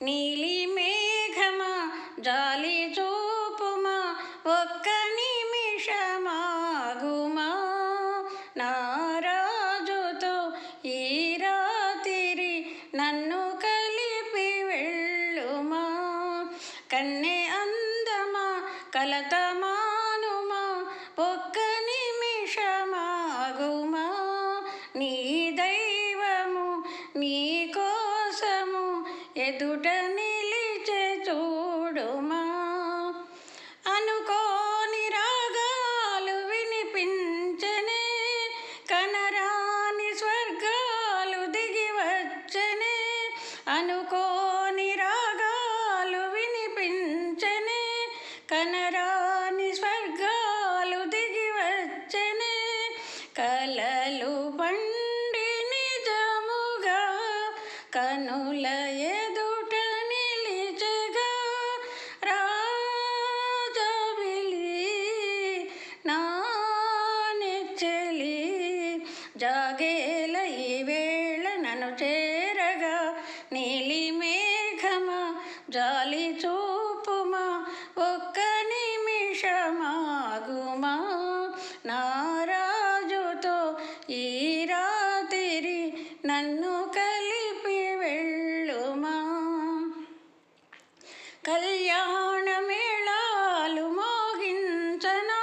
నీలి మేఘమా జాలి చూపుమా ఒక్క నిమిషమాగుమా నారాజుతో ఈ రాత్రి నన్ను కలిపి వెళ్ళుమా కన్నె అందమా కలత మానుమా ఒక్క నిమిషమాగుమా నీ దైవము నీ కోసము ఎదుట నిలిచే చూడుమా అనుకోని రాగాలు వినిపించనే కనరాని స్వర్గాలు దిగి వచ్చనే అనుకోని రాగాలు వినిపించనే కనరాని స్వర్గాలు దిగి వచ్చనే కలలు పండి నిజముగా కనుల ఎదుట నిలిచగా రాజవిలి నా నెచ్చెలి జాగేల ఈ వేళ నన్ను చేరగా నీలి మేఘమా జాలి చూపుమా ఒక్క నిమిషమాగుమా నారాజుతో ఈ రాత్రి నన్ను కలిపి వెళ్ళుమా కళ్యాణ మేళాలు మోగించనా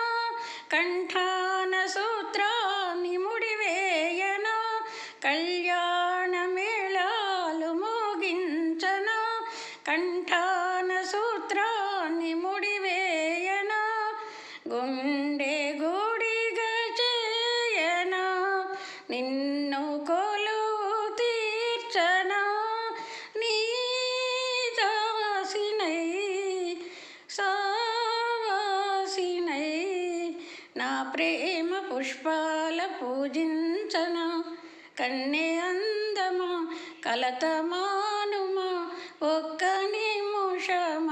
కంఠాన సూత్రాన్ని ముడివేయనా కళ్యాణ మేళాలు మోగించనా కంఠాన సూత్రాన్ని ముడివేయనా గుండె గూడిగా చేయనా నిన్ను కొలువు తీర్చనా నీ దాసినై సావాసినై నా ప్రేమ పుష్పాల పూజించనా కన్నె అందమా కలత మానుమా ఒక్క నిమిషమాగుమా